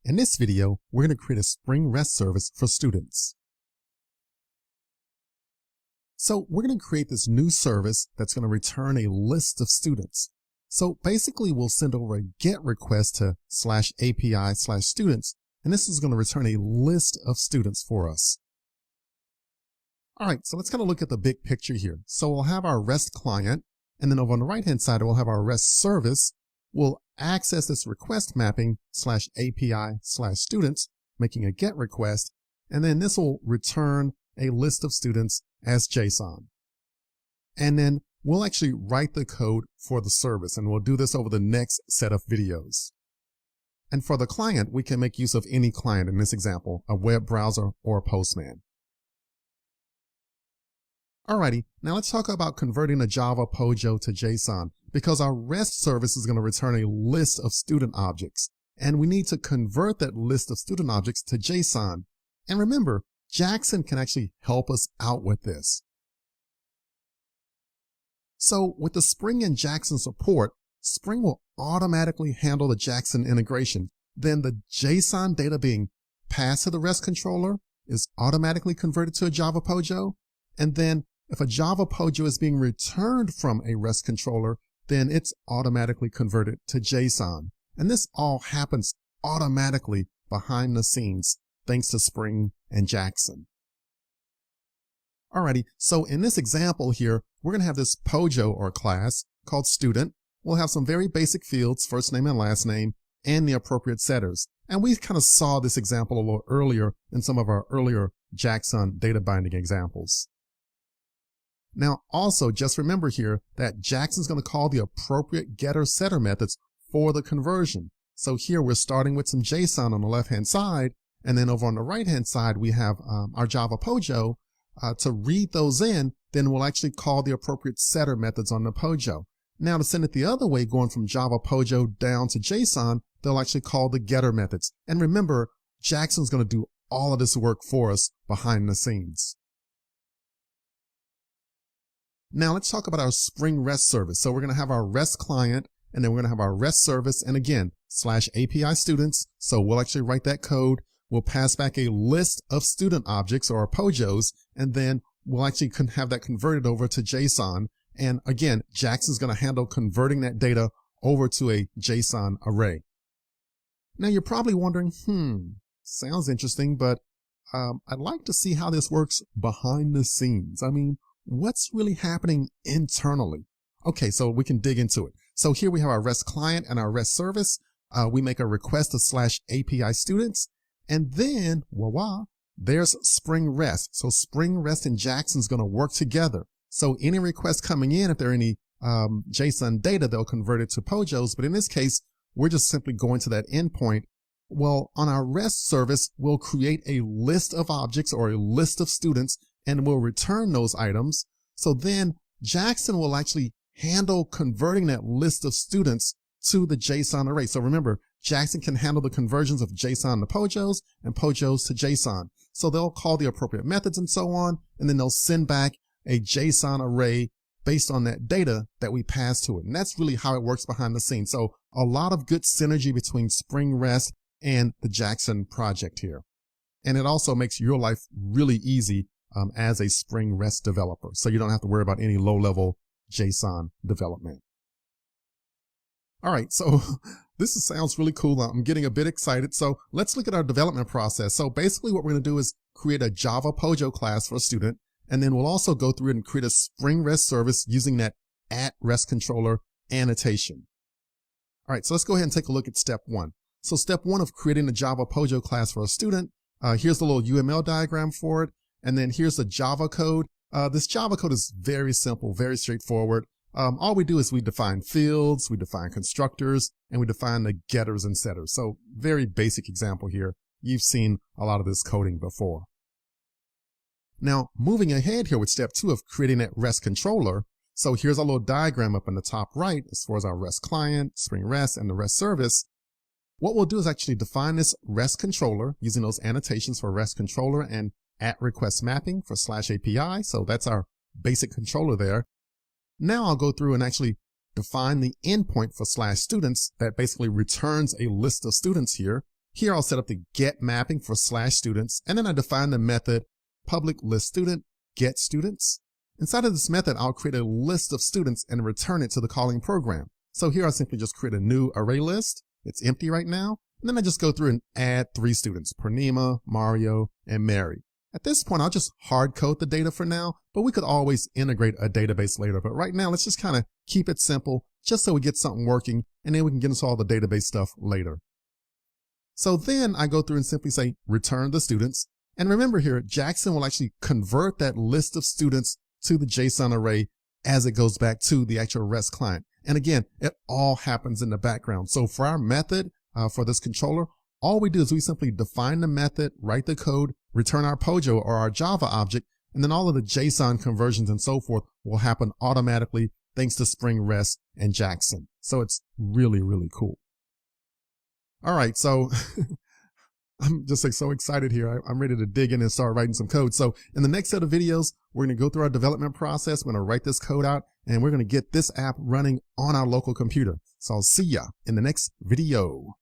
In this video, we're going to create a Spring REST service for students. So we're going to create this new service that's going to return a list of students. So basically, we'll send over a GET request to /API/students, and this is going to return a list of students for us. All right, so let's kind of look at the big picture here. So we'll have our REST client, and then over on the right-hand side, we'll have our REST service. We'll access this request mapping /API/students, making a GET request, and then this will return a list of students as JSON. And then we'll actually write the code for the service, and we'll do this over the next set of videos. And for the client, we can make use of any client in this example, a web browser or a Postman. Alrighty, now let's talk about converting a Java POJO to JSON, because our REST service is going to return a list of student objects, and we need to convert that list of student objects to JSON. And remember, Jackson can actually help us out with this. So with the Spring and Jackson support, Spring will automatically handle the Jackson integration. Then the JSON data being passed to the REST controller is automatically converted to a Java POJO. And then if a Java POJO is being returned from a REST controller, then it's automatically converted to JSON. And this all happens automatically behind the scenes, thanks to Spring and Jackson. Alrighty, so in this example here, we're going to have this POJO or class called student. We'll have some very basic fields, first name and last name, and the appropriate setters. And we kind of saw this example a little earlier in some of our earlier Jackson data binding examples. Now, also just remember here that Jackson's going to call the appropriate getter setter methods for the conversion. So here we're starting with some JSON on the left-hand side, and then over on the right-hand side, we have our Java POJO. To read those in, then we'll actually call the appropriate setter methods on the POJO. Now to send it the other way, going from Java POJO down to JSON, they'll actually call the getter methods. And remember, Jackson's going to do all of this work for us behind the scenes. Now let's talk about our Spring REST service. So we're going to have our REST client, and then we're going to have our REST service, and again, /API students. So we'll actually write that code. We'll pass back a list of student objects or POJOs, and then we'll actually have that converted over to JSON. And again, Jackson's going to handle converting that data over to a JSON array. Now you're probably wondering, sounds interesting, but I'd like to see how this works behind the scenes. I mean, what's really happening internally? Okay, so we can dig into it. So here we have our REST client and our REST service. We make a request to /API students. And then, voila, there's Spring REST. So Spring REST and Jackson's going to work together. So any requests coming in, if there are any JSON data, they'll convert it to POJOs. But in this case, we're just simply going to that endpoint. Well, on our REST service, we'll create a list of objects or a list of students, and we'll return those items. So then Jackson will actually handle converting that list of students to the JSON array. So remember, Jackson can handle the conversions of JSON to POJOs and POJOs to JSON. So they'll call the appropriate methods and so on, and then they'll send back a JSON array based on that data that we pass to it. And that's really how it works behind the scenes. So a lot of good synergy between Spring REST and the Jackson project here. And it also makes your life really easy as a Spring REST developer. So you don't have to worry about any low-level JSON development. All right, so this sounds really cool. I'm getting a bit excited. So let's look at our development process. So basically what we're going to do is create a Java POJO class for a student, and then we'll also go through and create a Spring REST service using that @REST controller annotation. All right, so let's go ahead and take a look at step one. So step one of creating a Java POJO class for a student, here's the little UML diagram for it, and then here's the Java code. This Java code is very simple, very straightforward. All we do is we define fields, we define constructors, and we define the getters and setters. So very basic example here. You've seen a lot of this coding before. Now, moving ahead here with step two of creating that REST controller. So here's a little diagram up in the top right as far as our REST client, Spring REST, and the REST service. What we'll do is actually define this REST controller using those annotations for REST controller and @request mapping for /API. So that's our basic controller there. Now I'll go through and actually define the endpoint for /students that basically returns a list of students here. Here I'll set up the get mapping for /students, and then I define the method public list student get students. Inside of this method, I'll create a list of students and return it to the calling program. So here I'll simply just create a new array list. It's empty right now. And then I just go through and add 3 students, Purnima, Mario, and Mary. At this point, I'll just hard code the data for now, but we could always integrate a database later. But right now, let's just kind of keep it simple, just so we get something working, and then we can get into all the database stuff later. So then I go through and simply say, return the students. And remember here, Jackson will actually convert that list of students to the JSON array as it goes back to the actual REST client. And again, it all happens in the background. So for our method, for this controller, all we do is we simply define the method, write the code, return our POJO or our Java object, and then all of the JSON conversions and so forth will happen automatically thanks to Spring REST and Jackson. So it's really, really cool. All right, so I'm just like so excited here. I'm ready to dig in and start writing some code. So in the next set of videos, we're going to go through our development process. We're going to write this code out, and we're going to get this app running on our local computer. So I'll see ya in the next video.